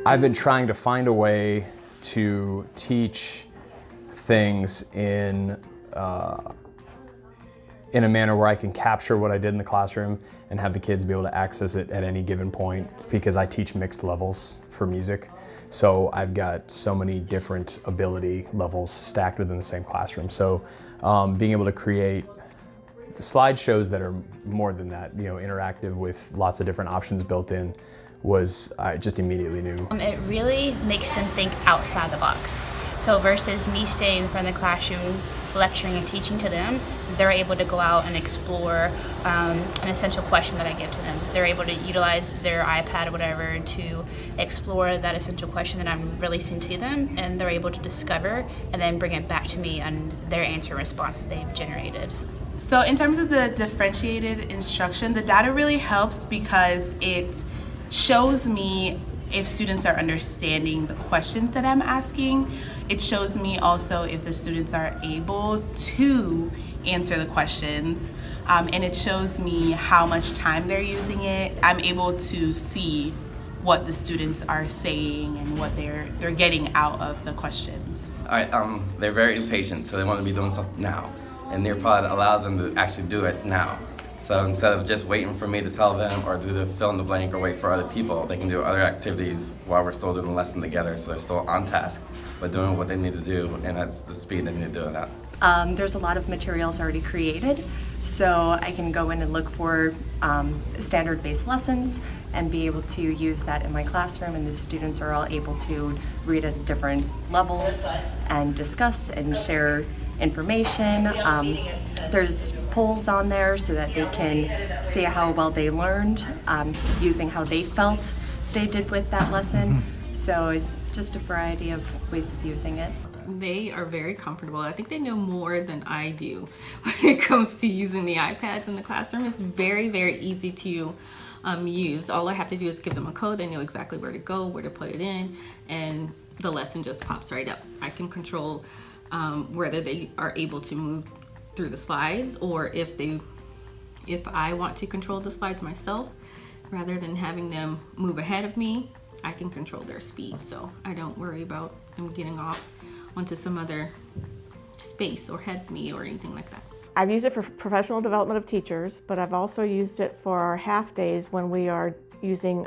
I've been trying to find a way to teach things in a manner where I can capture what I did in the classroom and have the kids be able to access it at any given point, because I teach mixed levels for music. So I've got so many different ability levels stacked within the same classroom. So being able to create slideshows that are more than that, interactive with lots of different options built in, was I just immediately knew. It really makes them think outside the box. So versus me staying in front of the classroom lecturing and teaching to them, they're able to go out and explore an essential question that I give to them. They're able to utilize their iPad or whatever to explore that essential question that I'm releasing to them, and they're able to discover and then bring it back to me on their answer response that they've generated. So in terms of the differentiated instruction, the data really helps because it shows me if students are understanding the questions that I'm asking. It shows me also if the students are able to answer the questions, and it shows me how much time they're using it. I'm able to see what the students are saying and what they're getting out of the questions. They're very impatient, so they want to be doing something now. And Nearpod allows them to actually do it now. So instead of just waiting for me to tell them or do the fill in the blank or wait for other people, they can do other activities while we're still doing the lesson together, so they're still on task, but doing what they need to do, and that's the speed they need to do it at. There's a lot of materials already created, so I can go in and look for standard-based lessons and be able to use that in my classroom, and the students are all able to read at different levels and discuss and share information. There's polls on there so that they can see how well they learned, using how they felt they did with that lesson. So just a variety of ways of using it. They are very comfortable. I think they know more than I do when it comes to using the iPads in the classroom. It's very, very easy to use. All I have to do is give them a code. They know exactly where to go, where to put it in, and the lesson just pops right up. I can control whether they are able to move through the slides, or if I want to control the slides myself, rather than having them move ahead of me, I can control their speed. So I don't worry about them getting off onto some other space or head of me or anything like that. I've used it for professional development of teachers, but I've also used it for our half days when we are using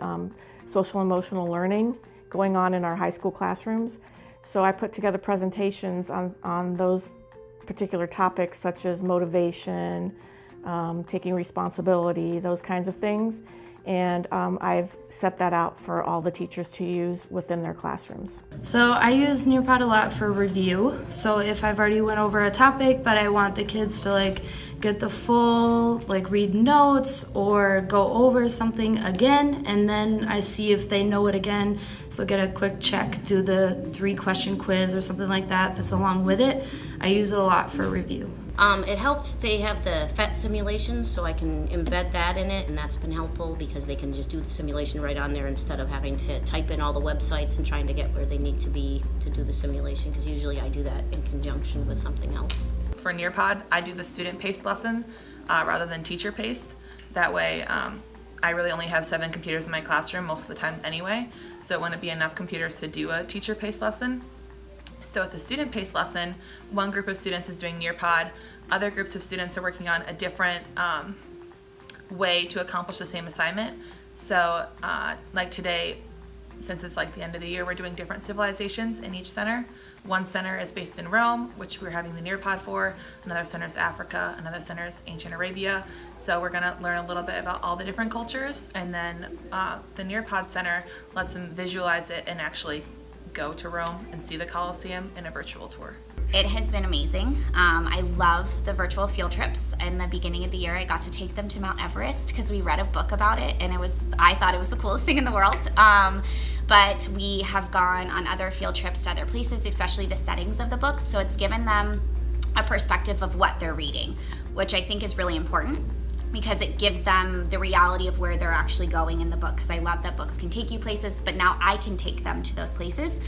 social emotional learning going on in our high school classrooms. So I put together presentations on those particular topics, such as motivation, taking responsibility, those kinds of things. And I've set that out for all the teachers to use within their classrooms. So I use Nearpod a lot for review. So if I've already went over a topic, but I want the kids to get the full, read notes or go over something again, and then I see if they know it again. So get a quick check, do the 3-question quiz or something like that that's along with it. I use it a lot for review. It helps they have the PhET simulations, so I can embed that in it, and that's been helpful because they can just do the simulation right on there instead of having to type in all the websites and trying to get where they need to be to do the simulation, because usually I do that in conjunction with something else. For Nearpod, I do the student-paced lesson rather than teacher-paced. That way, I really only have 7 computers in my classroom most of the time anyway, so it wouldn't be enough computers to do a teacher-paced lesson. So with the student-paced lesson, one group of students is doing Nearpod, other groups of students are working on a different way to accomplish the same assignment. So like today, since it's the end of the year, we're doing different civilizations in each center. One center is based in Rome, which we're having the Nearpod for. Another center is Africa, another center is ancient Arabia. So we're gonna learn a little bit about all the different cultures, and then the Nearpod center lets them visualize it and actually go to Rome and see the Colosseum in a virtual tour. It has been amazing. I love the virtual field trips. In the beginning of the year, I got to take them to Mount Everest because we read a book about it, and I thought it was the coolest thing in the world. But we have gone on other field trips to other places, especially the settings of the books. So it's given them a perspective of what they're reading, which I think is really important, because it gives them the reality of where they're actually going in the book, because I love that books can take you places, but now I can take them to those places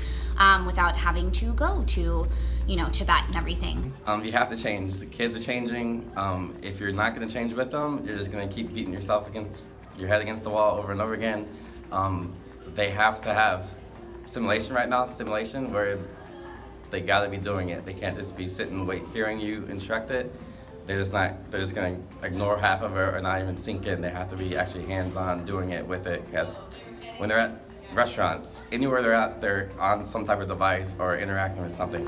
without having to go to, Tibet and everything. You have to change. The kids are changing. If you're not going to change with them, you're just going to keep beating yourself against your head against the wall over and over again. They have to have simulation right now, stimulation, where they gotta be doing it. They can't just be sitting hearing you instruct it. They're just gonna ignore half of it or not even sink in. They have to be actually hands-on doing it with it, because when they're at restaurants, anywhere they're at, they're on some type of device or interacting with something.